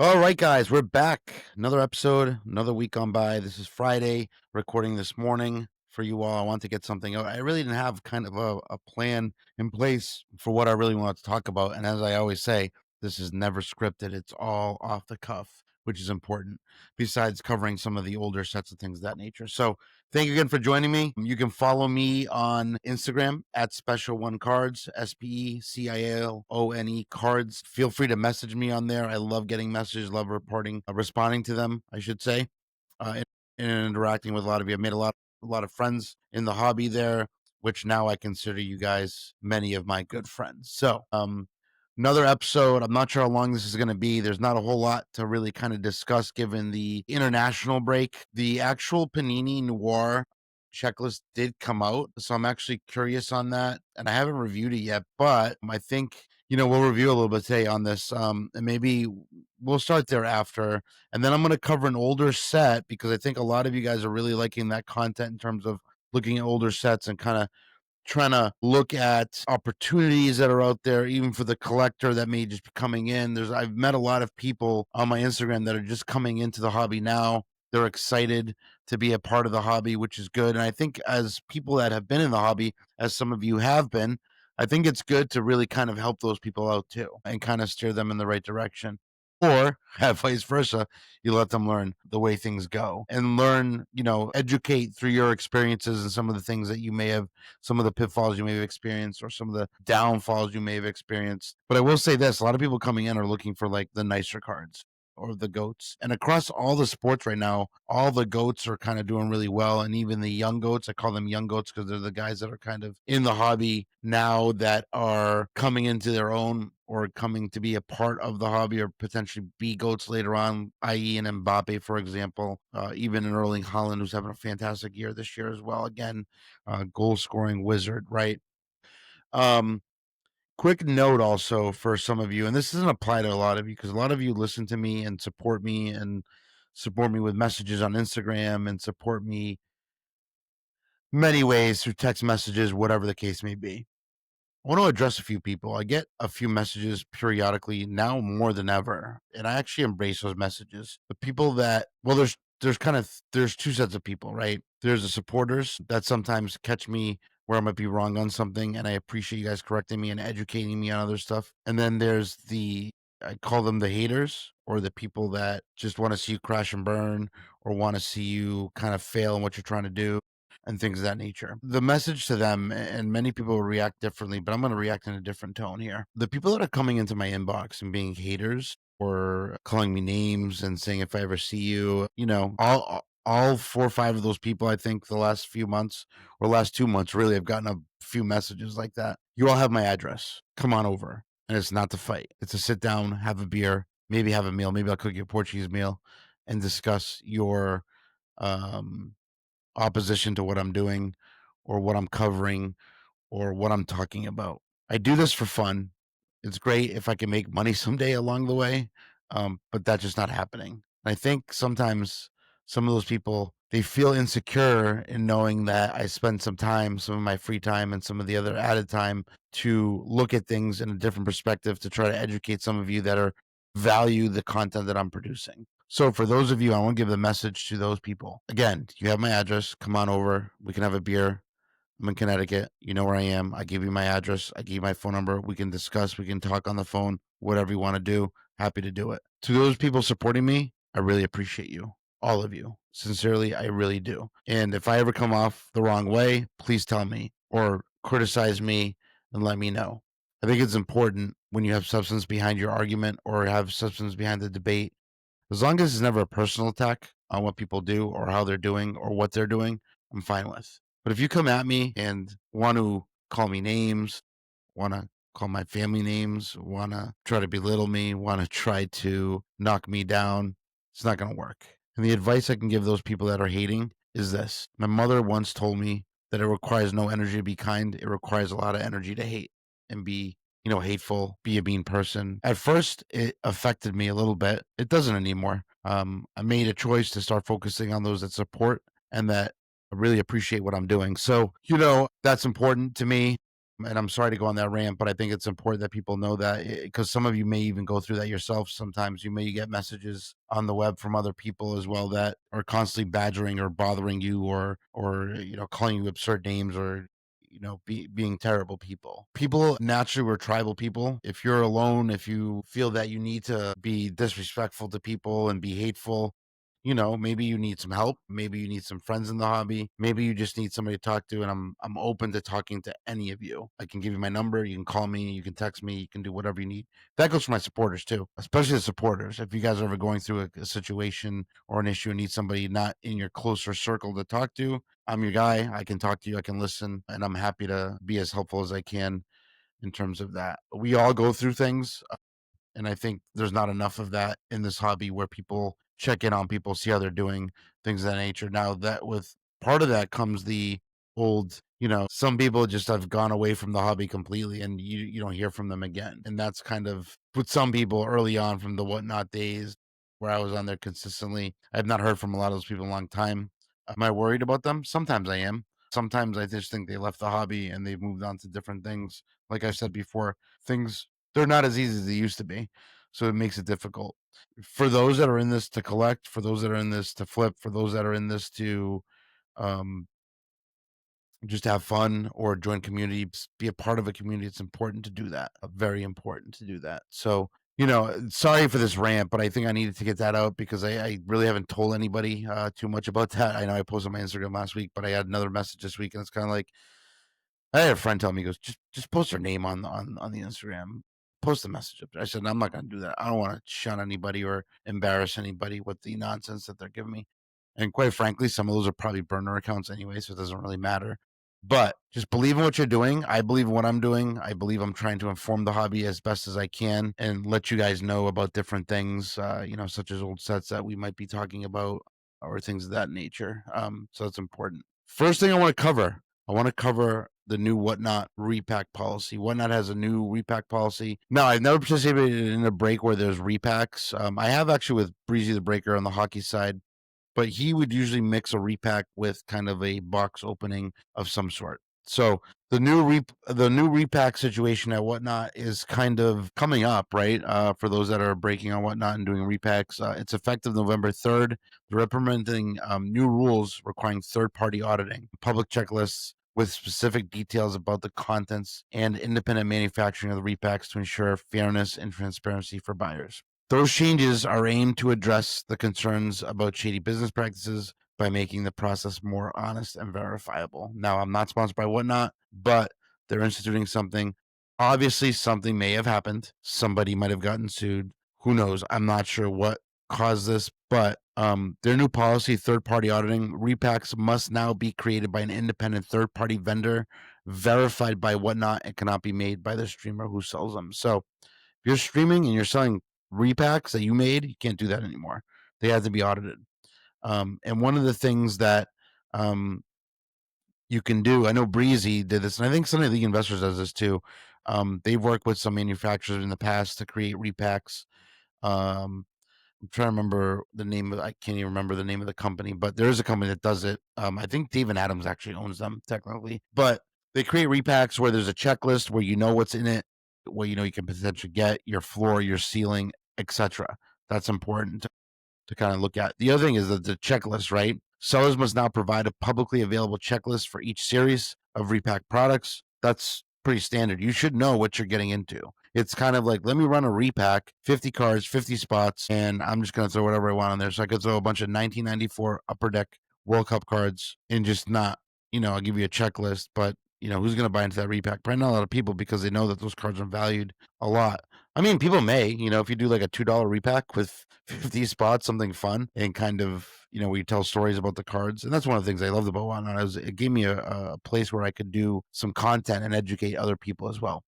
All right, guys, we're back. Another episode, another week gone by. This is Friday, recording this morning for you all. I want to get something out. I really didn't have kind of a plan in place for what I really wanted to talk about. And as I always say, this is never scripted, it's all off the cuff, which is important, besides covering some of the older sets of things of that nature. So, thank you again for joining me. You can follow me on Instagram at Special One Cards, SPECIALONE Cards. Feel free to message me on there. I love getting messages, love responding to them, I should say, and interacting with a lot of you. I've made a lot of friends in the hobby there, which now I consider you guys many of my good friends. So, another episode. I'm not sure how long this is going to be. There's not a whole lot to really kind of discuss given the international break. The actual Panini Noir checklist did come out, so I'm actually curious on that, and I haven't reviewed it yet, but I think we'll review a little bit today on this, and maybe we'll start there after, and then I'm going to cover an older set because I think a lot of you guys are really liking that content in terms of looking at older sets and kind of trying to look at opportunities that are out there, even for the collector that may just be coming in. I've met a lot of people on my Instagram that are just coming into the hobby now. They're excited to be a part of the hobby, which is good. And I think as people that have been in the hobby, as some of you have been, I think it's good to really kind of help those people out too and kind of steer them in the right direction. Or have vice versa, you let them learn the way things go and learn, educate through your experiences and some of the things that you may have, some of the pitfalls you may have experienced or some of the downfalls you may have experienced. But I will say this, a lot of people coming in are looking for like the nicer cards or the goats. And across all the sports right now, all the goats are kind of doing really well. And even the young goats, I call them young goats because they're the guys that are kind of in the hobby now that are coming into their own or coming to be a part of the hobby or potentially be goats later on, i.e. an Mbappe, for example, even an Erling Haaland who's having a fantastic year this year as well. Again, goal scoring wizard, right? Um, Quick note also for some of you, and this doesn't apply to a lot of you because a lot of you listen to me and support me with messages on Instagram and support me many ways through text messages, whatever the case may be. I want to address a few people. I get a few messages periodically now more than ever, and I actually embrace those messages. The people that, well, there's two sets of people, right? There's the supporters that sometimes catch me where I might be wrong on something, and I appreciate you guys correcting me and educating me on other stuff. And then there's I call them the haters or the people that just want to see you crash and burn or want to see you kind of fail in what you're trying to do and things of that nature. The message to them, and many people will react differently, but I'm going to react in a different tone here. The people that are coming into my inbox and being haters or calling me names and saying if I ever see you, all 4 or 5 of those people, I think the last few months or last 2 months, really, I've gotten a few messages like that. You all have my address. Come on over. And it's not to fight. It's to sit down, have a beer, maybe have a meal. Maybe I'll cook you a Portuguese meal and discuss your um opposition to what I'm doing or what I'm covering or what I'm talking about. I do this for fun. It's great if I can make money someday along the way, but that's just not happening. I think sometimes some of those people they feel insecure in knowing that I spend some of my free time, and some of the other added time to look at things in a different perspective to try to educate some of you that are value the content that I'm producing. So for those of you, I want to give the message to those people. Again, you have my address. Come on over. We can have a beer. I'm in Connecticut. You know where I am. I give you my address. I give you my phone number. We can discuss. We can talk on the phone. Whatever you want to do. Happy to do it. To those people supporting me, I really appreciate you. All of you. Sincerely, I really do. And if I ever come off the wrong way, please tell me or criticize me and let me know. I think it's important when you have substance behind your argument or have substance behind the debate, as long as it's never a personal attack on what people do or how they're doing or what they're doing, I'm fine with. But if you come at me and want to call me names, want to call my family names, want to try to belittle me, want to try to knock me down, it's not going to work. And the advice I can give those people that are hating is this. My mother once told me that it requires no energy to be kind, it requires a lot of energy to hate and be hateful, be a mean person. At first, it affected me a little bit. It doesn't anymore. I made a choice to start focusing on those that support and that really appreciate what I'm doing. So, that's important to me. And I'm sorry to go on that rant, but I think it's important that people know that, because some of you may even go through that yourself. Sometimes you may get messages on the web from other people as well that are constantly badgering or bothering you, or calling you absurd names, or being terrible people. People naturally, were tribal people. If you're alone, if you feel that you need to be disrespectful to people and be hateful, maybe you need some help. Maybe you need some friends in the hobby. Maybe you just need somebody to talk to. And I'm open to talking to any of you. I can give you my number. You can call me. You can text me. You can do whatever you need. That goes for my supporters too, especially the supporters. If you guys are ever going through a situation or an issue and need somebody not in your closer circle to talk to, I'm your guy. I can talk to you. I can listen, and I'm happy to be as helpful as I can in terms of that. We all go through things. And I think there's not enough of that in this hobby where people check in on people, see how they're doing, things of that nature. Now, that with part of that comes the old, some people just have gone away from the hobby completely, and you don't hear from them again. And that's kind of with some people early on from the Whatnot days where I was on there consistently. I've not heard from a lot of those people in a long time. Am I worried about them? Sometimes I am. Sometimes I just think they left the hobby and they've moved on to different things. Like I said before, things, they're not as easy as they used to be. So it makes it difficult. For those that are in this to collect, for those that are in this to flip, for those that are in this to um, just have fun or join communities, be a part of a community, it's important to do that. Very important to do that. So, sorry for this rant, but I think I needed to get that out because I really haven't told anybody too much about that. I know I posted on my Instagram last week, but I had another message this week, and it's kind of like, I had a friend tell me, he goes, just post her name on the Instagram, post the message up there. I said, I'm not gonna do that. I don't want to shun anybody or embarrass anybody with the nonsense that they're giving me. And quite frankly, some of those are probably burner accounts anyway, so it doesn't really matter. But just believe in what you're doing. I believe in what I'm doing. I believe I'm trying to inform the hobby as best as I can and let you guys know about different things, such as old sets that we might be talking about or things of that nature. So it's important. First thing I want to cover the new Whatnot repack policy. Whatnot has a new repack policy. Now, I've never participated in a break where there's repacks. I have actually with Breezy the Breaker on the hockey side, but he would usually mix a repack with kind of a box opening of some sort. So the new repack situation at Whatnot is kind of coming up, right? For those that are breaking on Whatnot and doing repacks, it's effective November 3rd. They're implementing new rules requiring third-party auditing, public checklists with specific details about the contents and independent manufacturing of the repacks to ensure fairness and transparency for buyers. Those changes are aimed to address the concerns about shady business practices by making the process more honest and verifiable. Now, I'm not sponsored by Whatnot, but they're instituting something. Obviously, something may have happened. Somebody might have gotten sued. Who knows? I'm not sure what caused this, but their new policy, third-party auditing, repacks must now be created by an independent third-party vendor, verified by Whatnot, and cannot be made by the streamer who sells them. So if you're streaming and you're selling repacks that you made, you can't do that anymore. They have to be audited. And one of the things that you can do, I know Breezy did this, and I think Sunday League Investors does this too. They've worked with some manufacturers in the past to create repacks. I'm trying to remember the name of, I can't even remember the name of the company, but there is a company that does it. I think David Adams actually owns them technically, but they create repacks where there's a checklist where you know what's in it, what you can potentially get, your floor, your ceiling, etc. That's important to kind of look at. The other thing is that the checklist, right? Sellers must now provide a publicly available checklist for each series of repack products. That's pretty standard. You should know what you're getting into. It's kind of like, let me run a repack, 50 cards, 50 spots, and I'm just going to throw whatever I want on there. So I could throw a bunch of 1994 Upper Deck World Cup cards and just not, I'll give you a checklist, but, who's going to buy into that repack? Probably not a lot of people because they know that those cards are valued a lot. I mean, people may, if you do like a $2 repack with 50 spots, something fun and kind of, where you tell stories about the cards. And that's one of the things I loved about Whatnot. It gave me a place where I could do some content and educate other people as well.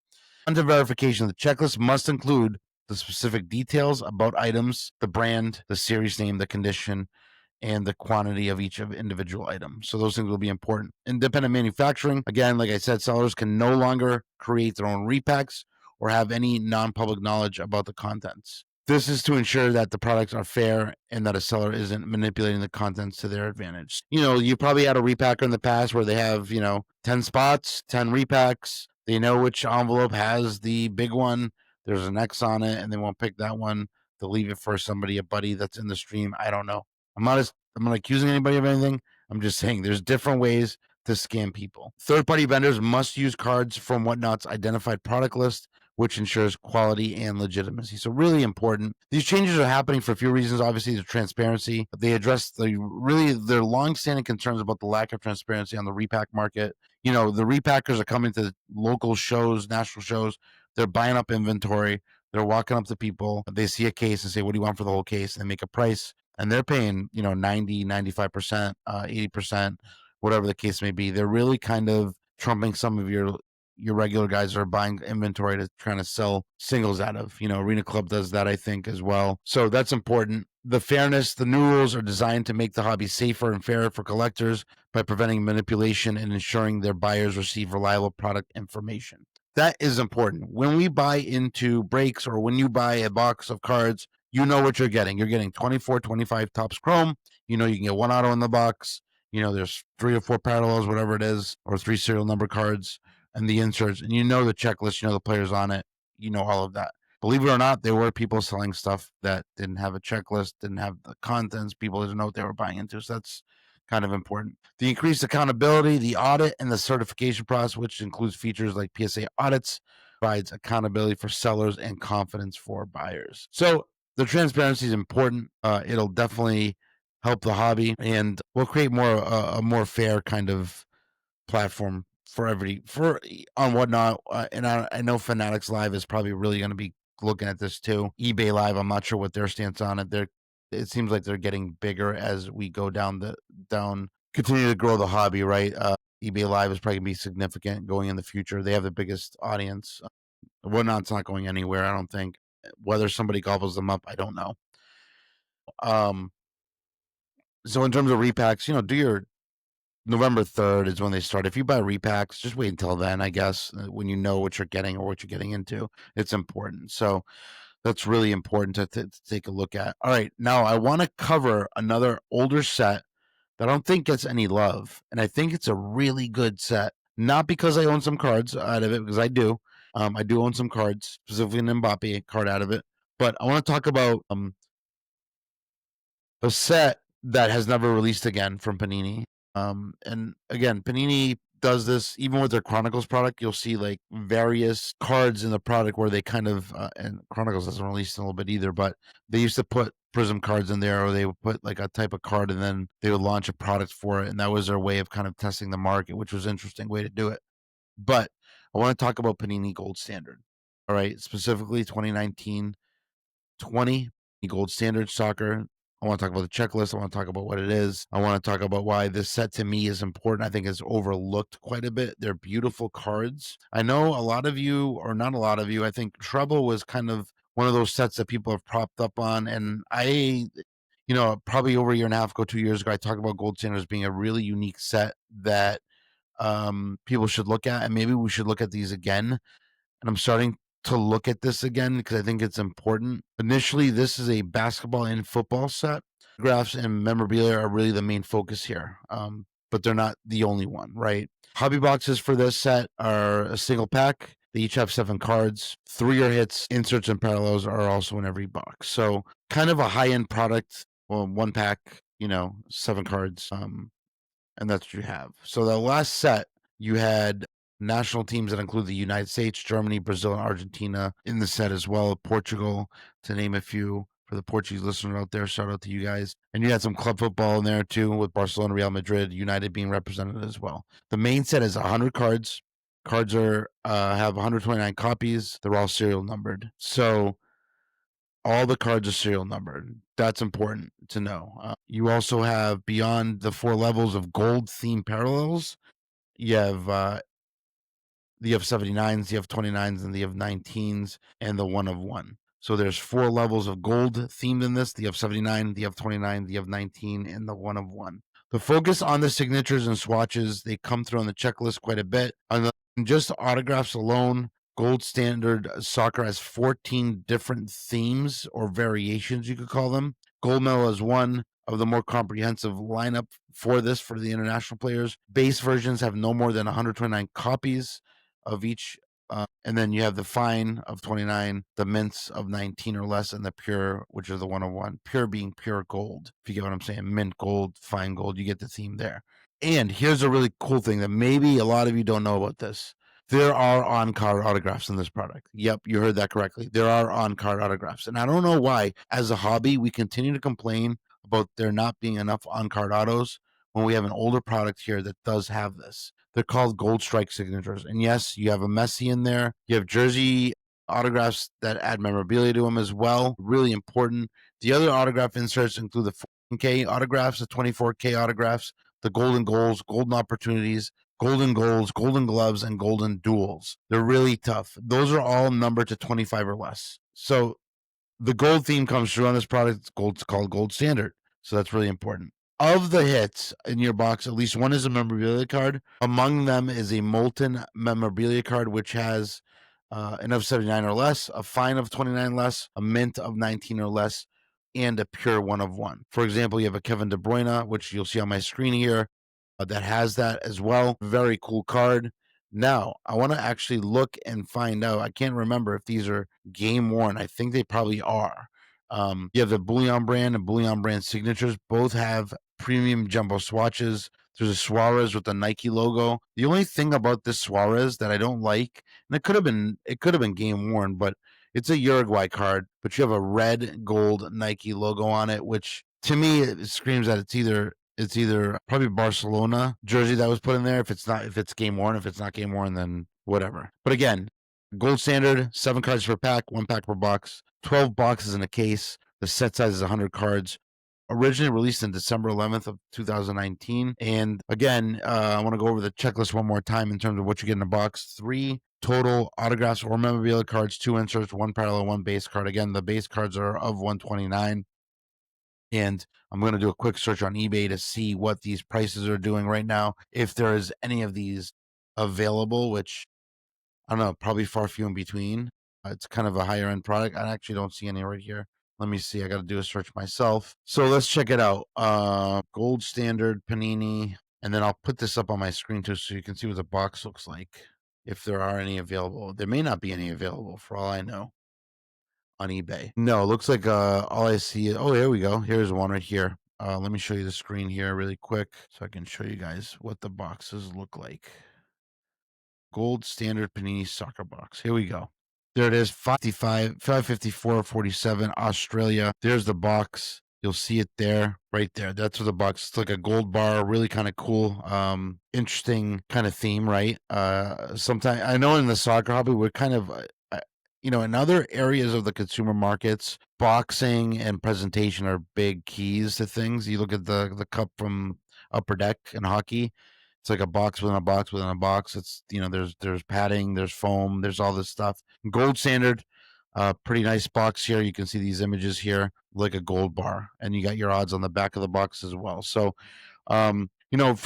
Under verification, the checklist must include the specific details about items, the brand, the series name, the condition, and the quantity of each individual item. So those things will be important. Independent manufacturing, again, like I said, sellers can no longer create their own repacks or have any non-public knowledge about the contents. This is to ensure that the products are fair and that a seller isn't manipulating the contents to their advantage. You probably had a repacker in the past where they have, 10 spots, 10 repacks. They know which envelope has the big one. There's an X on it, and they won't pick that one. They'll leave it for somebody, a buddy that's in the stream. I don't know. I'm not accusing anybody of anything. I'm just saying there's different ways to scam people. Third-party vendors must use cards from Whatnot's identified product list, which ensures quality and legitimacy. So really important. These changes are happening for a few reasons. Obviously, the transparency. They address their long-standing concerns about the lack of transparency on the repack market. The repackers are coming to local shows, national shows. They're buying up inventory. They're walking up to people. They see a case and say, "What do you want for the whole case?" And they make a price, and they're paying 90, 95%, 80%, whatever the case may be. They're really kind of trumping some of your regular guys that are buying inventory to trying to sell singles out of. Arena Club does that, I think, as well. So that's important. The fairness, the new rules are designed to make the hobby safer and fairer for collectors by preventing manipulation and ensuring their buyers receive reliable product information. That is important. When we buy into breaks or when you buy a box of cards, you know what you're getting. You're getting 24, 25 Topps Chrome. You can get one auto in the box. There's 3 or 4 parallels, whatever it is, or 3 serial number cards and the inserts. And the checklist, the players on it, all of that. Believe it or not, there were people selling stuff that didn't have a checklist, didn't have the contents. People didn't know what they were buying into. So that's kind of important. The increased accountability, the audit, and the certification process, which includes features like PSA audits, provides accountability for sellers and confidence for buyers. So the transparency is important. It'll definitely help the hobby, and will create a more fair kind of platform for on Whatnot. And I know Fanatics Live is probably really going to be looking at this too. eBay Live, I'm not sure what their stance on it. It seems like they're getting bigger as we go continue to grow the hobby, right? eBay Live is probably going to be significant going in the future. They have the biggest audience. Whatnot's not going anywhere, I don't think. Whether somebody gobbles them up, I don't know. So in terms of repacks, do your November 3rd is when they start. If you buy repacks, just wait until then, I guess, when you know what you're getting or what you're getting into. It's important. So that's really important to take a look at. All right, now I want to cover another older set that I don't think gets any love, and I think it's a really good set. Not because I own some cards out of it, because I do. I do own some cards, specifically an Mbappe card out of it. But I want to talk about a set that has never released again from Panini. And again, Panini does this even with their Chronicles product. You'll see like various cards in the product where they kind of and Chronicles doesn't release in a little bit either, but they used to put Prism cards in there, or they would put like a type of card and then they would launch a product for it, and that was their way of kind of testing the market, which was an interesting way to do it. But I want to talk about Panini Gold Standard. All right, specifically 2019 20 Gold Standard Soccer. I want to talk about the checklist. I want to talk about what it is. I want to talk about why this set to me is important. I think it's overlooked quite a bit. They're beautiful cards. I know a lot of you, or not a lot of you, I think Trouble was kind of one of those sets that people have propped up on. And probably over a year and a half ago, 2 years ago, I talked about Gold Standard as being a really unique set that people should look at. And maybe we should look at these again. And I'm starting to look at this again because I think it's important. Initially, this is a basketball and football set. Graphs and memorabilia are really the main focus here, but they're not the only one, right? Hobby boxes for this set are a single pack. They each have 7 cards. 3 are hits. Inserts and parallels are also in every box. So kind of a high-end product. Well, 1 pack, 7 cards, and that's what you have. So the last set, you had national teams that include the United States, Germany, Brazil, and Argentina in the set as well. Portugal, to name a few. For the Portuguese listeners out there, shout out to you guys. And you had some club football in there too, with Barcelona, Real Madrid, United being represented as well. The main set is 100 cards. Cards have 129 copies. They're all serial numbered. So all the cards are serial numbered. That's important to know. You also have, beyond the 4 levels of gold themed parallels, you have 79s, you have 29s, and you have 19s, and the 1 of 1. So there's 4 levels of gold themed in this. The F79, the F29, the F19, and the 1 of 1. The focus on the signatures and swatches, they come through on the checklist quite a bit. On just autographs alone, Gold Standard Soccer has 14 different themes or variations, you could call them. Gold Medal is one of the more comprehensive lineup for the international players. Base versions have no more than 129 copies of each. And then you have the fine of 29, the mints of 19 or less, and the pure, which are the 101. Pure being pure gold. If you get what I'm saying, mint gold, fine gold, you get the theme there. And here's a really cool thing that maybe a lot of you don't know about this. There are on-card autographs in this product. Yep, you heard that correctly. There are on-card autographs. And I don't know why, as a hobby, we continue to complain about there not being enough on-card autos when we have an older product here that does have this. They're called Gold Strike signatures. And yes, you have a Messi in there. You have jersey autographs that add memorabilia to them as well. Really important. The other autograph inserts include the 14K autographs, the 24K autographs, the golden goals, golden opportunities, golden goals, golden gloves, and golden duels. They're really tough. Those are all numbered to 25 or less. So the gold theme comes through on this product. It's called Gold Standard. So that's really important. Of the hits in your box, at least one is a memorabilia card. Among them is a molten memorabilia card, which has an of 79 or less, a fine of 29 less, a mint of 19 or less, and a pure 1 of 1. For example, you have a Kevin De Bruyne, which you'll see on my screen here, that has that as well. Very cool card. Now, I want to actually look and find out. I can't remember if these are game worn. I think they probably are. You have the Bullion brand and Bullion brand signatures. Both have premium jumbo swatches. There's a Suarez with the Nike logo. The only thing about this Suarez that I don't like, and it could have been game worn, but it's a Uruguay card, but you have a red gold Nike logo on it, which to me it screams that it's either probably Barcelona jersey that was put in there. If it's game worn, if it's not game worn, then whatever. But again, Gold Standard, 7 cards per pack, 1 pack per box, 12 boxes in a case. The set size is 100 cards. Originally released in December 11th of 2019. And again, I want to go over the checklist one more time in terms of what you get in a box. 3 total autographs or memorabilia cards, 2 inserts, 1 parallel, 1 base card. Again, the base cards are of 129. And I'm going to do a quick search on eBay to see what these prices are doing right now. If there is any of these available, which I don't know, probably far few in between. It's kind of a higher end product. I actually don't see any right here. Let me see. I got to do a search myself. So let's check it out. Gold Standard Panini. And then I'll put this up on my screen too so you can see what the box looks like. If there are any available. There may not be any available for all I know on eBay. No, it looks like all I see is, oh, here we go. Here's one right here. Let me show you the screen here really quick so I can show you guys what the boxes look like. Gold Standard Panini Soccer Box. Here we go. There it is, 554.47 Australia. There's the box. You'll see it there, right there. That's what the box. It's like a gold bar, really kind of cool, interesting kind of theme, right? Sometimes I know in the soccer hobby we're kind of, in other areas of the consumer markets, boxing and presentation are big keys to things. You look at the cup from Upper Deck in hockey. It's like a box within a box within a box. It's there's padding, there's foam, there's all this stuff. Gold Standard, pretty nice box here. You can see these images here, like a gold bar, and you got your odds on the back of the box as well. So, for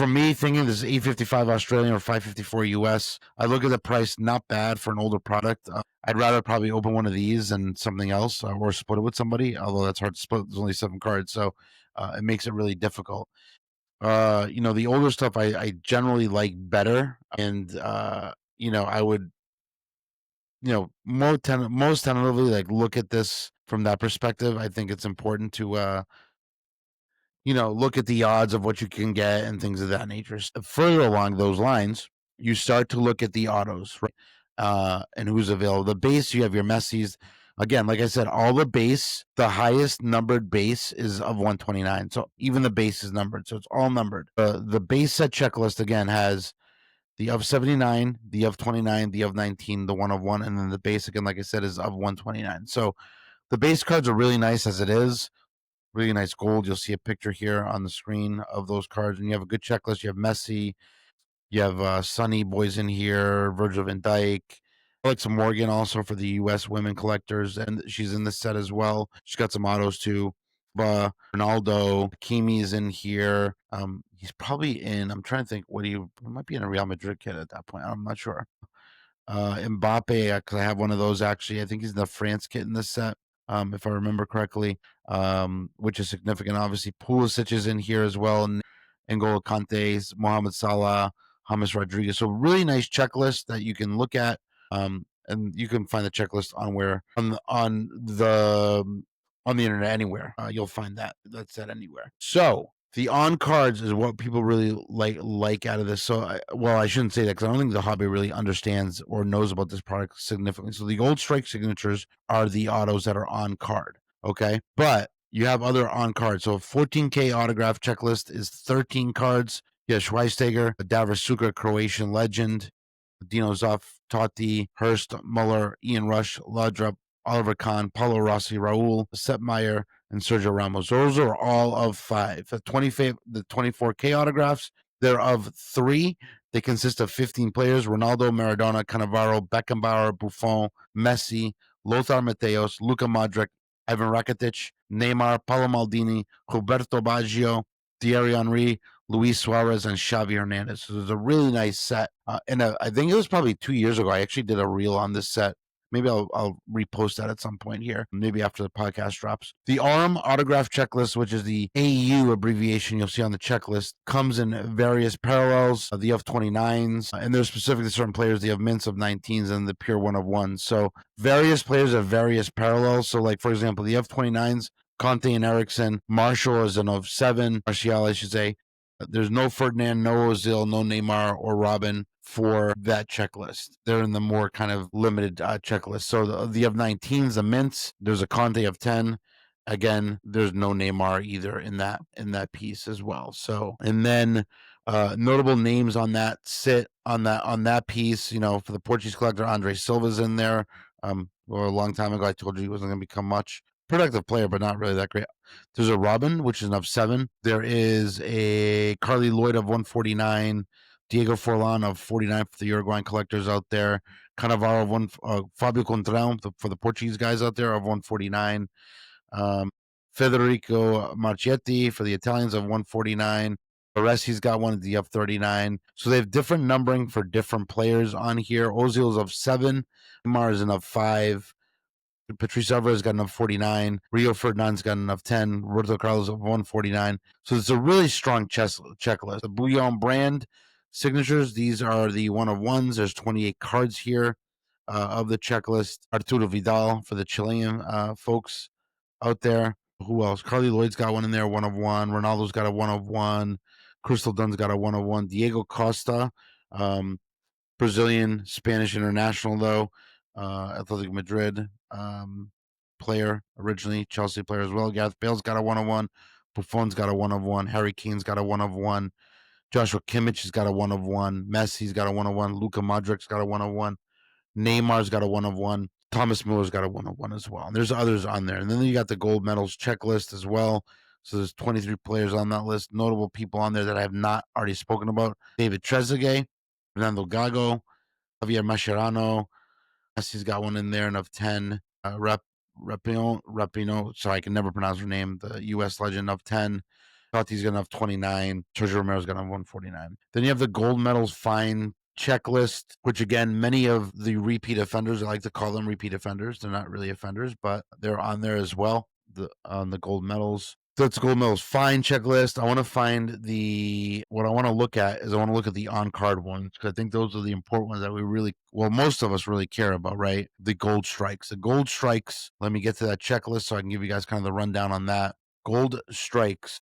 me, thinking this is 855 Australian or 554 US, I look at the price, not bad for an older product. I'd rather probably open one of these than something else, or split it with somebody. Although that's hard to split. There's only 7 cards, so it makes it really difficult. The older stuff I generally like better, and I would, most tentatively like look at this from that perspective. I think it's important to look at the odds of what you can get and things of that nature. Further along those lines, you start to look at the autos, right? And who's available. The base, you have your Messi's. Again, like I said, all the base, the highest numbered base is of 129. So even the base is numbered. So it's all numbered. The base set checklist, again, has the of 79, the of 29, the of 19, the 1 of 1, and then the base, again, like I said, is of 129. So the base cards are really nice as it is. Really nice gold. You'll see a picture here on the screen of those cards. And you have a good checklist. You have Messi. You have Sonny Boys in here, Virgil van Dijk, Alexa Morgan also for the U.S. women collectors, and she's in this set as well. She's got some autos too. Ronaldo, Kimi is in here. He's probably in. I'm trying to think. He might be in a Real Madrid kit at that point. I'm not sure. Mbappe, because I have one of those actually. I think he's in the France kit in this set, if I remember correctly, which is significant. Obviously, Pulisic is in here as well, and N'Golo Kanté, Mohamed Salah. James Rodriguez. So really nice checklist that you can look at. And you can find the checklist on the internet anywhere. You'll find that's said anywhere. So the on cards is what people really like out of this. So, I shouldn't say that because I don't think the hobby really understands or knows about this product significantly. So the Gold Strike signatures are the autos that are on card. Okay, but you have other on cards. So 14K autograph checklist is 13 cards. Yeah, Schweinsteiger, Davor Suker, Croatian legend, Dino Zuff, Totti, Hurst, Muller, Ian Rush, Laudrup, Oliver Kahn, Paulo Rossi, Raul, Sepmeyer, and Sergio Ramos. Those are all of 5. The 24K autographs, they're of 3. They consist of 15 players: Ronaldo, Maradona, Cannavaro, Beckenbauer, Buffon, Messi, Lothar Matthäus, Luka Modric, Ivan Rakitic, Neymar, Paolo Maldini, Roberto Baggio, Thierry Henry, Luis Suarez, and Xavi Hernandez. So there's a really nice set. And I think it was probably 2 years ago. I actually did a reel on this set. Maybe I'll repost that at some point here, maybe after the podcast drops. The ARM autograph checklist, which is the AU abbreviation you'll see on the checklist, comes in various parallels. The F29s, and they're specific to certain players. The of mints of 19s and the pure 1 of 1. So various players have various parallels. So, like, for example, the F29s, Conte and Eriksson. Marshall is an of 7. Martial, I should say. There's no Ferdinand, no Ozil, no Neymar or Robin for that checklist. They're in the more kind of limited checklist. So the of 19s, the mints, there's a Conte of 10. Again, there's no Neymar either in that piece as well. So, and then notable names on that piece. For the Portuguese collector, Andre Silva's in there. A long time ago, I told you he wasn't going to become much. Productive player, but not really that great. There's a Robin, which is an of 7. There is a Carly Lloyd of 149. Diego Forlan of 49 for the Uruguayan collectors out there. Cannavaro of Fabio Contral for the Portuguese guys out there of 149. Federico Marchetti for the Italians of 149. Baresi's got one at the of 39. So they have different numbering for different players on here. Ozil's of 7. Neymar is an of 5. Patrice Alvarez got enough 49. Rio Ferdinand's got enough 10. Roberto Carlos of 149. So it's a really strong checklist. The Bouillon brand signatures, these are the 1 of 1s. There's 28 cards here of the checklist. Arturo Vidal for the Chilean folks out there. Who else? Carly Lloyd's got one in there, 1 of 1. Ronaldo's got a 1 of 1. Crystal Dunn's got a 1 of 1. Diego Costa, Brazilian, Spanish international, though. Athletic Madrid player originally, Chelsea player as well. Gareth Bale's got a 1 of 1. Buffon's got a 1 of 1. Harry Kane's got a 1 of 1. Joshua Kimmich has got a 1 of 1. Messi's got a 1 of 1. Luka Modric's got a 1 of 1. Neymar's got a 1 of 1. Thomas Miller's got a 1 of 1 as well. And there's others on there. And then you got the gold medals checklist as well. So there's 23 players on that list. Notable people on there that I have not already spoken about: David Trezeguet, Fernando Gago, Javier Mascherano. Messi's got one in there, and of 10. Rapino, sorry, I can never pronounce her name. The U.S. legend of 10. Totti's got enough 29. Sergio Romero's got enough 149. Then you have the gold medals fine checklist, which again, many of the repeat offenders, I like to call them repeat offenders. They're not really offenders, but they're on there as well. On the gold medals. That's gold medals fine checklist. I want to find what I want to look at is I want to look at the on-card ones, because I think those are the important ones that we really, most of us really care about, right? The gold strikes. The gold strikes, let me get to that checklist so I can give you guys kind of the rundown on that. Gold strikes.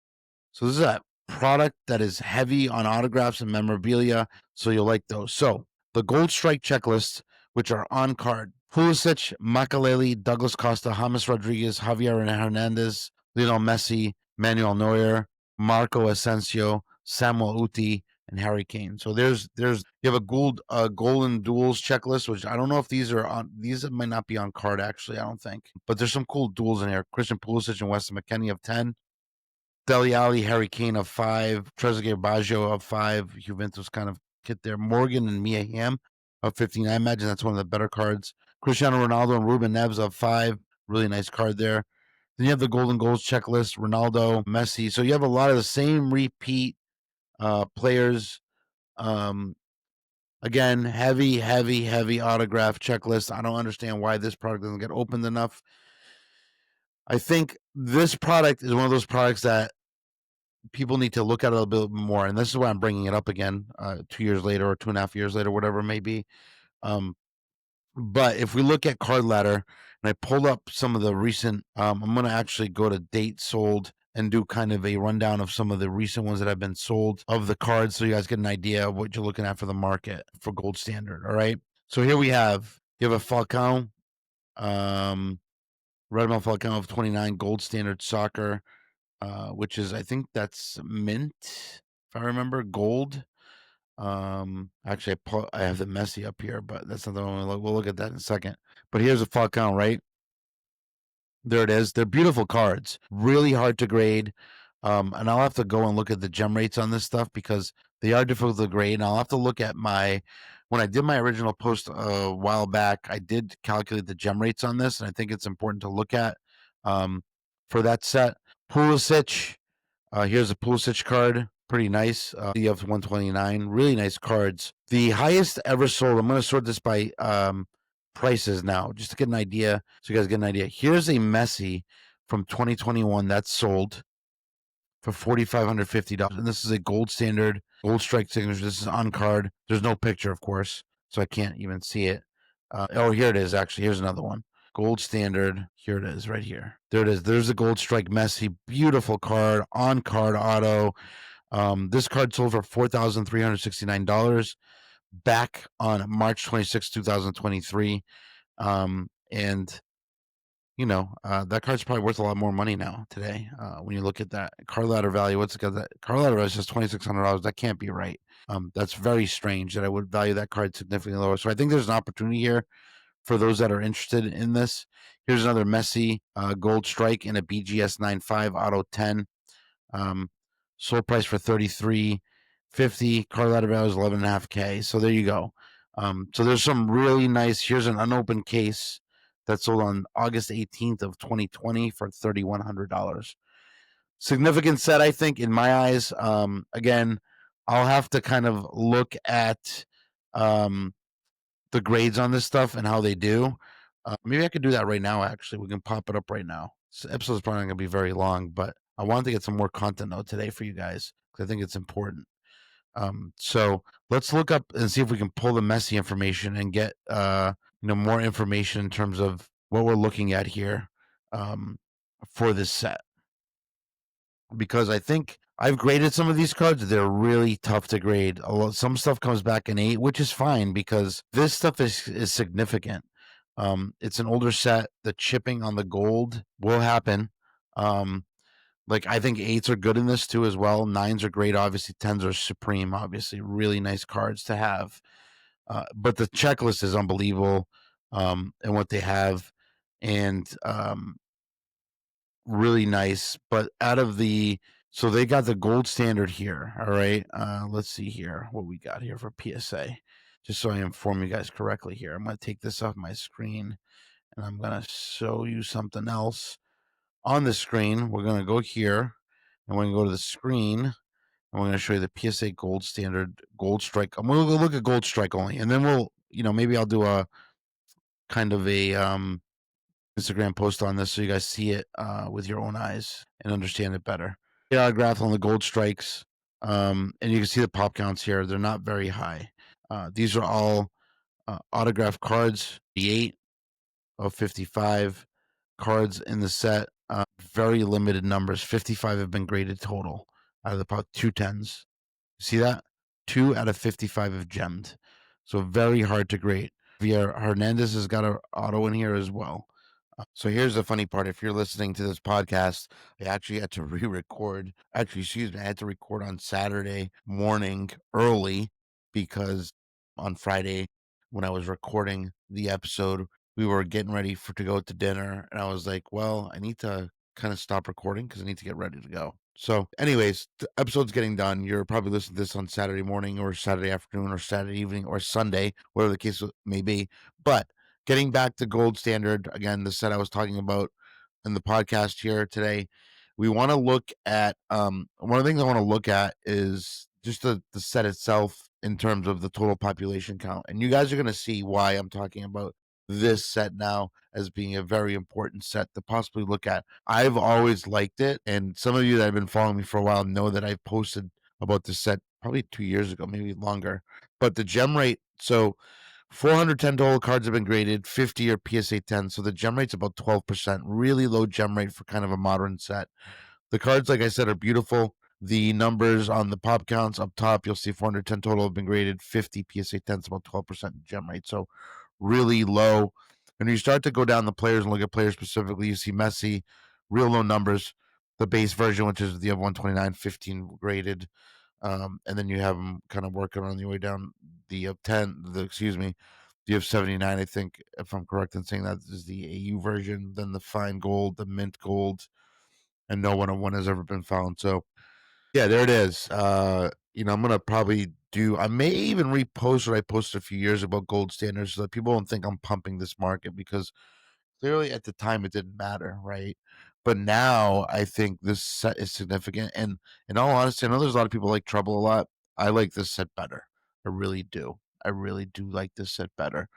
So this is a product that is heavy on autographs and memorabilia, so you'll like those. So the gold strike checklist, which are on card: Pulisic, Makaleli, Douglas Costa, James Rodriguez, Javier Hernandez, Lionel Messi, Manuel Neuer, Marco Asensio, Samuel Uti, and Harry Kane. So you have a golden duels checklist, which I don't know if these are on. These might not be on card actually. I don't think, but there's some cool duels in here. Christian Pulisic and Weston McKennie of 10. Dele Alli, Harry Kane of 5. Trezeguet, Baggio of 5. Juventus kind of kit there. Morgan and Mia Hamm of 15. I imagine that's one of the better cards. Cristiano Ronaldo and Ruben Neves of 5. Really nice card there. Then you have the golden goals checklist: Ronaldo, Messi. So you have a lot of the same repeat players. Again, heavy autograph checklist. I don't understand why this product doesn't get opened enough. I think this product is one of those products that people need to look at it a little bit more. And this is why I'm bringing it up again, 2 years later or 2.5 years later, whatever it may be. But if we look at Card Ladder, and I pulled up some of the recent, I'm going to actually go to date sold and do kind of a rundown of some of the recent ones that have been sold of the cards, so you guys get an idea of what you're looking at for the market for gold standard. All right. So here you have a Falcao, Radamel Falcao of 29, gold standard soccer, which is, I think that's mint, if I remember, gold. Actually, I have the Messi up here, but that's not the one we'll look at that in a second. But here's a Falcao, right? There it is. They're beautiful cards, really hard to grade. And I'll have to go and look at the gem rates on this stuff because they are difficult to grade. And I'll have to look at when I did my original post a while back, I did calculate the gem rates on this, and I think it's important to look at for that set. Pulisic, here's a Pulisic card. Pretty nice. of 129. Really nice cards. The highest ever sold. I'm going to sort this by prices now, just to get an idea. So you guys get an idea. Here's a Messi from 2021 that's sold for $4,550. And this is a gold standard, gold strike signature. This is on card. There's no picture, of course, so I can't even see it. Here it is, actually. Here's another one. Gold standard. Here it is, right here. There it is. There's a gold strike Messi. Beautiful card, on card auto. This card sold for $4,369 back on March 26, 2023. And that card's probably worth a lot more money now today. When you look at that card ladder value, what's it got? That card ladder value says $2,600. That can't be right. That's very strange that I would value that card significantly lower. So I think there's an opportunity here for those that are interested in this. Here's another Messi gold strike in a BGS 95 auto 10. Sold price for $33.50. Card ladder value is $11.5K. So there you go. So there's some really nice. Here's an unopened case that sold on August 18th of 2020 for $3,100. Significant set, I think, in my eyes. Again, I'll have to kind of look at the grades on this stuff and how they do. Maybe I could do that right now, actually. We can pop it up right now. This episode is probably not going to be very long, but I wanted to get some more content out today for you guys because I think it's important. So let's look up and see if we can pull the Messi information and get more information in terms of what we're looking at here for this set. Because I think I've graded some of these cards. They're really tough to grade. Some stuff comes back an 8, which is fine because this stuff is significant. It's an older set. The chipping on the gold will happen. I think 8s are good in this too as well. 9s are great. Obviously, 10s are supreme. Obviously, really nice cards to have. But the checklist is unbelievable, and what they have, and really nice. But so they got the gold standard here. All right. Let's see here what we got here for PSA. Just so I inform you guys correctly here. I'm going to take this off my screen and I'm going to show you something else on the screen. We're going to go here and we're going to go to the screen and we're going to show you the PSA gold standard gold strike. I'm going to look at gold strike only, and then we'll, maybe I'll do a kind of a Instagram post on this so you guys see it with your own eyes and understand it better. The autograph on the gold strikes, and you can see the pop counts here. They're not very high. These are all autograph cards. The 8 of 55 cards in the set. Very limited numbers. 55 have been graded total out of the 2 10s. See that? 2 out of 55 have gemmed. So very hard to grade. Javier Hernandez has got an auto in here as well. So here's the funny part. If you're listening to this podcast, I actually had to re-record. Actually, excuse me, I had to record on Saturday morning early because on Friday when I was recording the episode, we were getting ready to go to dinner. And I was like, well, I need to kind of stop recording because I need to get ready to go. So anyways, the episode's getting done. You're probably listening to this on Saturday morning or Saturday afternoon or Saturday evening or Sunday, whatever the case may be. But getting back to gold standard, again, the set I was talking about in the podcast here today, we want to look at, one of the things I want to look at is just the set itself in terms of the total population count. And you guys are going to see why I'm talking about this set now as being a very important set to possibly look at. I've always liked it, and some of you that have been following me for a while know that I've posted about this set probably 2 years ago, maybe longer. But the gem rate, so 410 total cards have been graded, 50 are PSA 10. So the gem rate's about 12%. Really low gem rate for kind of a modern set. The cards, like I said, are beautiful. The numbers on the pop counts up top, you'll see 410 total have been graded, 50 PSA 10, about 12% gem rate. So really low. And when you start to go down the players and look at players specifically, you see Messi, real low numbers. The base version, which is the 129, 15 graded. And then you have them kind of working on the way down the 10, the of 79, I think, if I'm correct in saying that, is the AU version, then the fine gold, the mint gold, and no 101 has ever been found. So, yeah, there it is. I'm going to probably I may even repost what I posted a few years about gold standards so that people don't think I'm pumping this market because clearly at the time it didn't matter, right? But now I think this set is significant. And in all honesty, I know there's a lot of people like Trouble a lot. I like this set better. I really do. I really do like this set better.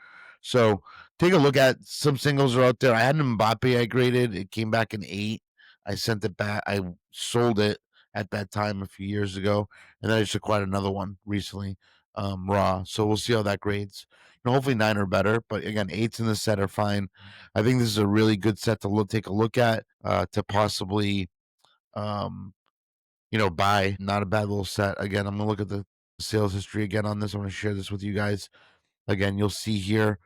So take a look at some singles are out there. I had an Mbappe I graded. It came back in 8. I sent it back. I sold it at that time a few years ago. And then I just acquired another one recently, raw. So we'll see how that grades. Hopefully 9 or better. But again, 8s in the set are fine. I think this is a really good set to take a look at, to possibly, buy. Not a bad little set. Again, I'm gonna look at the sales history again on this. I'm gonna share this with you guys. Again, you'll see here,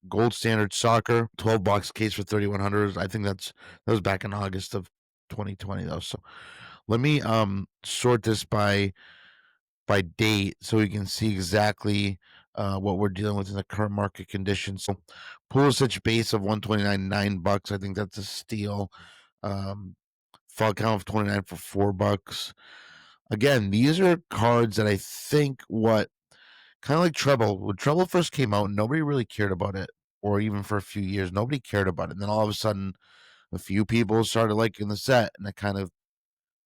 gold standard soccer, 12 box case for 3,100. I think that was back in August of 2020 though. So let me sort this by date so we can see exactly what we're dealing with in the current market conditions. So Pulisic base of 129, $9. I think that's a steal. Falcao of 29 for $4. Again, these are cards that I think kind of like Treble. When Treble first came out, nobody really cared about it, or even for a few years, nobody cared about it. And then all of a sudden, a few people started liking the set, and it kind of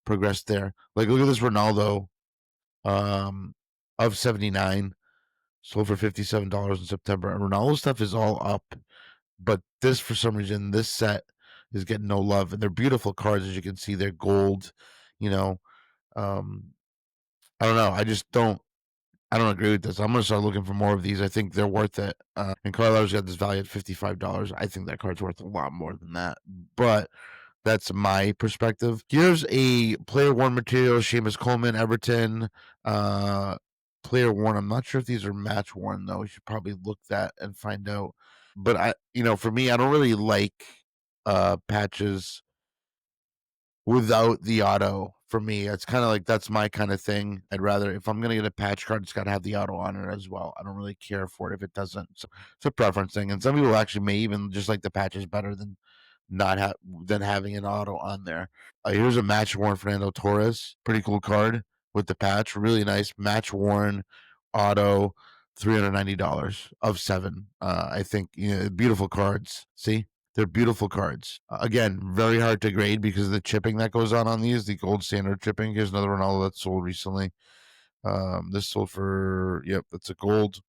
progressed there. Like, look at this Ronaldo of 79, sold for $57 in September. And Ronaldo stuff is all up, but this, for some reason, this set is getting no love. And they're beautiful cards, as you can see. They're gold, you know. I don't know. I don't agree with this. I'm gonna start looking for more of these. I think they're worth it. And Carlisle's got this value at $55. I think that card's worth a lot more than that. But that's my perspective. Here's a player worn material: Seamus Coleman, Everton. Player worn. I'm not sure if these are match worn though. We should probably look that and find out. But for me, I don't really like patches without the auto. For me, it's kind of like that's my kind of thing. I'd rather, if I'm gonna get a patch card, it's got to have the auto on it as well. I don't really care for it if it doesn't. So it's a preference thing, and some people actually may even just like the patches better than not than having an auto on there. Here's a match worn Fernando Torres, pretty cool card with the patch, really nice match worn auto, $390 of 7. I think beautiful cards. See. They're beautiful cards. Again, very hard to grade because of the chipping that goes on these, the gold standard chipping. Here's another Ronaldo that sold recently. This sold for, yep, that's a gold.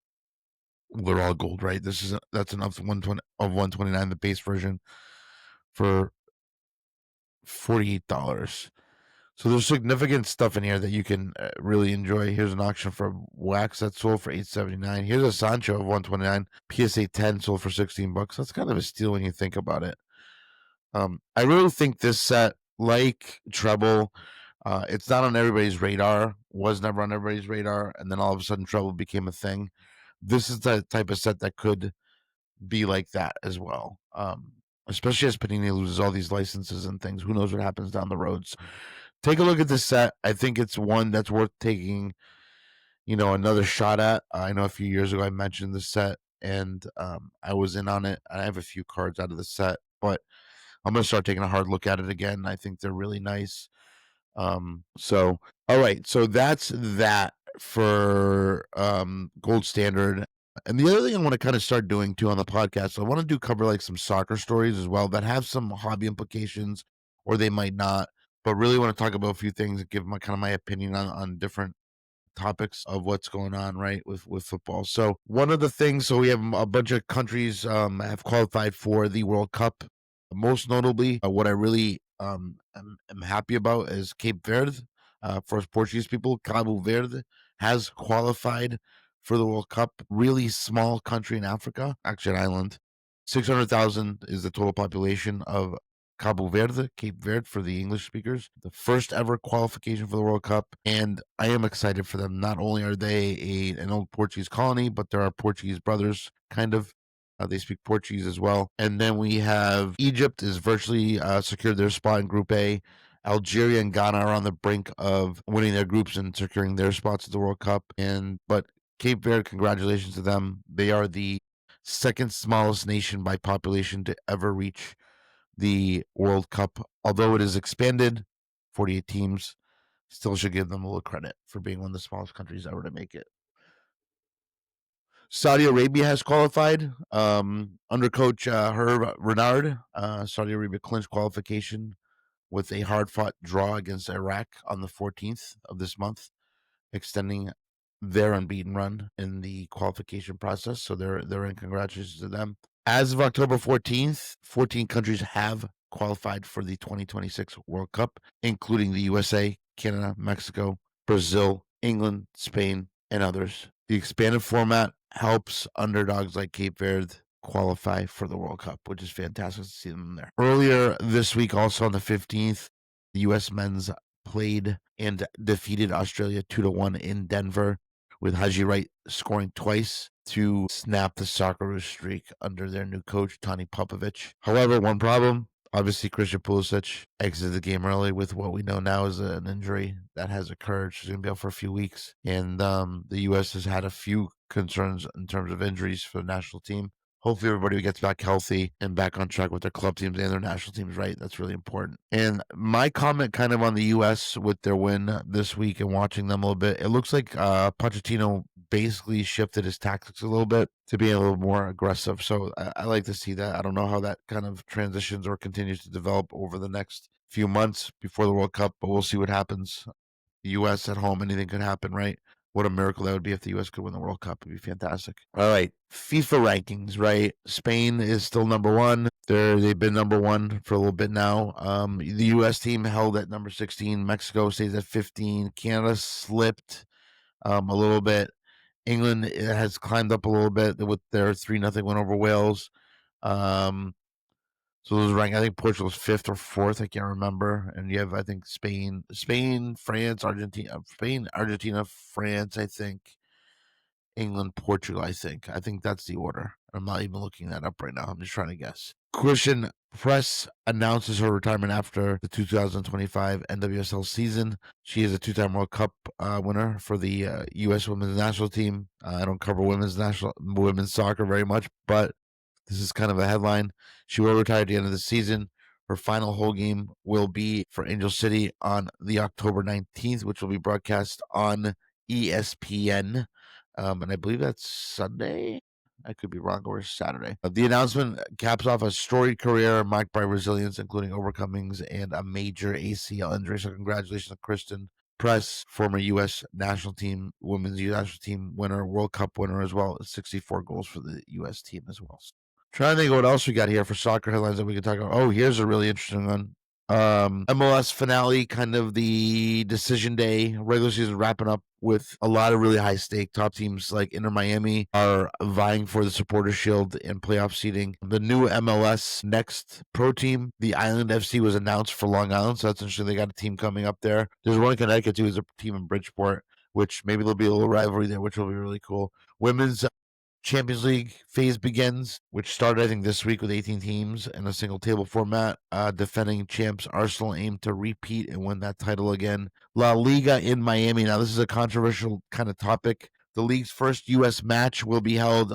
They're all gold, right? That's enough 129, the base version, for $48. So there's significant stuff in here that you can really enjoy. Here's an auction for wax that sold for $879. Here's a Sancho of 129, PSA 10 sold for $16. That's kind of a steal when you think about it. I really think this set, like Treble, it's not on everybody's radar. Was never on everybody's radar, and then all of a sudden, Treble became a thing. This is the type of set that could be like that as well. Especially as Panini loses all these licenses and things. Who knows what happens down the roads? Take a look at this set. I think it's one that's worth taking, another shot at. I know a few years ago I mentioned this set, and I was in on it. I have a few cards out of the set, but I'm going to start taking a hard look at it again. I think they're really nice. So, all right. So that's that for Gold Standard. And the other thing I want to kind of start doing too on the podcast, I want to cover like some soccer stories as well that have some hobby implications, or they might not. But really want to talk about a few things and give my opinion on different topics of what's going on, right, with football. So one of the things, so we have a bunch of countries have qualified for the World Cup. Most notably, what I really am happy about is Cape Verde. For us Portuguese people, Cabo Verde has qualified for the World Cup. Really small country in Africa, actually an island. 600,000 is the total population of Cabo Verde, Cape Verde for the English speakers. The first ever qualification for the World Cup, and I am excited for them. Not only are they an old Portuguese colony, but there are Portuguese brothers, kind of. They speak Portuguese as well. And then we have Egypt is virtually secured their spot in Group A. Algeria and Ghana are on the brink of winning their groups and securing their spots at the World Cup. But Cape Verde, congratulations to them. They are the second smallest nation by population to ever reach the World Cup. Although it is expanded, 48 teams, still should give them a little credit for being one of the smallest countries ever to make it. Saudi Arabia has qualified under coach Herb Renard. Saudi Arabia clinched qualification with a hard-fought draw against Iraq on the 14th of this month, extending their unbeaten run in the qualification process. So they're in. Congratulations to them. As of October 14th, 14 countries have qualified for the 2026 World Cup, including the USA, Canada, Mexico, Brazil, England, Spain, and others. The expanded format helps underdogs like Cape Verde qualify for the World Cup, which is fantastic to see them there. Earlier this week, also on the 15th, the U.S. men's played and defeated Australia 2-1 in Denver, with Haji Wright scoring twice to snap the Socceroos streak under their new coach, Tony Popovich. However, one problem, obviously Christian Pulisic exited the game early with what we know now is an injury that has occurred. She's going to be out for a few weeks. And the U.S. has had a few concerns in terms of injuries for the national team. Hopefully everybody gets back healthy and back on track with their club teams and their national teams, right? That's really important. And my comment kind of on the U.S. with their win this week and watching them a little bit, it looks like Pochettino basically shifted his tactics a little bit to be a little more aggressive. So I like to see that. I don't know how that kind of transitions or continues to develop over the next few months before the World Cup, but we'll see what happens. The U.S. at home, anything could happen, right? What a miracle that would be if the U.S. could win the World Cup. It'd be fantastic. All right. FIFA rankings, right? Spain is still number one. They've been number one for a little bit now. The U.S. team held at number 16. Mexico stays at 15. Canada slipped a little bit. England has climbed up a little bit with their 3-0 win over Wales. So those rank. I think Portugal's 5th or 4th. I can't remember. And you have, I think, Spain, France, Argentina, France. I think England, Portugal. I think that's the order. I'm not even looking that up right now. I'm just trying to guess. Christian Press announces her retirement after the 2025 NWSL season. She is a 2-time World Cup winner for the U.S. women's national team. I don't cover women's soccer very much, but this is kind of a headline. She will retire at the end of the season. Her final home game will be for Angel City on the October 19th, which will be broadcast on ESPN. And I believe that's Sunday. I could be wrong, or Saturday. The announcement caps off a storied career marked by resilience, including overcomings and a major ACL injury. So congratulations to Kristen Press, former U.S. national team, women's national team winner, World Cup winner as well. 64 goals for the U.S. team as well. Trying to think of what else we got here for soccer headlines that we can talk about. Oh, here's a really interesting one. MLS finale, kind of the decision day, regular season wrapping up with a lot of really high stake. Top teams like Inter Miami are vying for the Supporters Shield and playoff seeding. The new MLS next pro team, the Island FC, was announced for Long Island, so that's interesting. They got a team coming up there. There's one in Connecticut too. There's a team in Bridgeport, which maybe there'll be a little rivalry there, which will be really cool. Women's Champions League phase begins, which started, I think, this week with 18 teams in a single table format. Defending champs Arsenal aim to repeat and win that title again. La Liga in Miami. Now, this is a controversial kind of topic. The league's first U.S. match will be held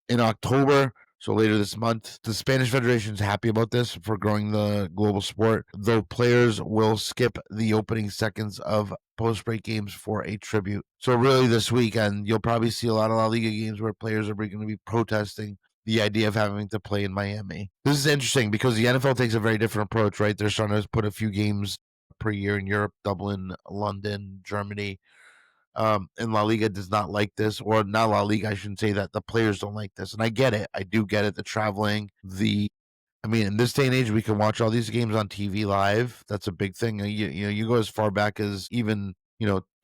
in October, so later this month. The Spanish Federation is happy about this for growing the global sport, though players will skip the opening seconds of post-break games for a tribute. So really this weekend, you'll probably see a lot of La Liga games where players are going to be protesting the idea of having to play in Miami. This is interesting because the NFL takes a very different approach, right? They're trying to put a few games per year in Europe, Dublin, London, Germany. And La Liga does not like this, or not La Liga. I shouldn't say that. The players don't like this, and I get it. I do get it. The traveling, I mean, in this day and age, we can watch all these games on TV live. That's a big thing. You go as far back as even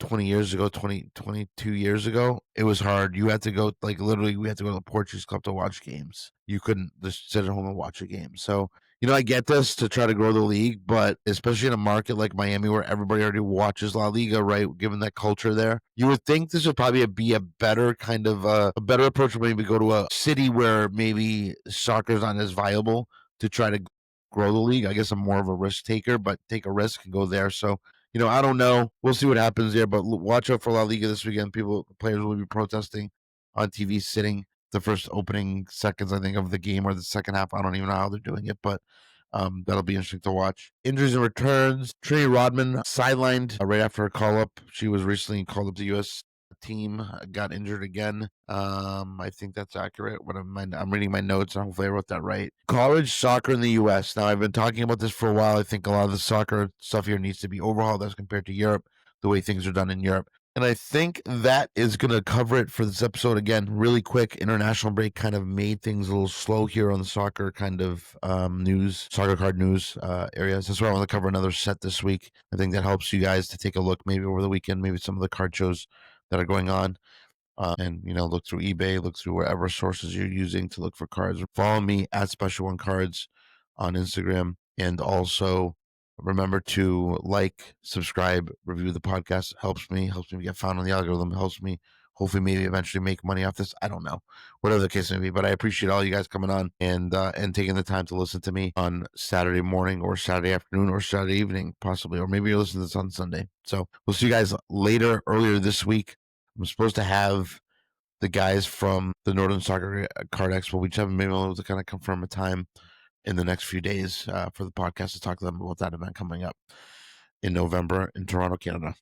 20 years ago, 22 years ago. It was hard. You had to go, like, literally, we had to go to the Portuguese club to watch games. You couldn't just sit at home and watch a game. So I get this to try to grow the league, but especially in a market like Miami where everybody already watches La Liga, right? Given that culture there, you would think this would probably be a better kind of a better approach. Would maybe go to a city where maybe soccer is not as viable to try to grow the league. I guess I'm more of a risk taker, but take a risk and go there. So I don't know. We'll see what happens there, but watch out for La Liga this weekend. Players will be protesting on TV, sitting the first opening seconds, I think, of the game or the second half. I don't even know how they're doing it, but that'll be interesting to watch. Injuries and returns. Trini Rodman sidelined right after her call up. She was recently called up to the U.S. team, got injured again. I think that's accurate. I'm reading my notes, and hopefully I wrote that right. College soccer in the U.S. Now, I've been talking about this for a while. I think a lot of the soccer stuff here needs to be overhauled as compared to Europe, the way things are done in Europe. And I think that is going to cover it for this episode. Again, really quick, international break kind of made things a little slow here on the soccer kind of news, soccer card news areas. That's why I want to cover another set this week. I think that helps you guys to take a look maybe over the weekend, maybe some of the card shows that are going on. And look through eBay, look through wherever sources you're using to look for cards. Follow me at Special One Cards on Instagram, and also remember to like, subscribe, review the podcast. Helps me get found on the algorithm. Helps me hopefully maybe eventually make money off this. I don't know, whatever the case may be. But I appreciate all you guys coming on and taking the time to listen to me on Saturday morning or Saturday afternoon or Saturday evening, possibly, or maybe you're listening to this on Sunday. So we'll see you guys earlier this week. I'm supposed to have the guys from the Northern Soccer Card Expo. We just haven't been able to kind of confirm a time in the next few days for the podcast to talk to them about that event coming up in November in Toronto, Canada.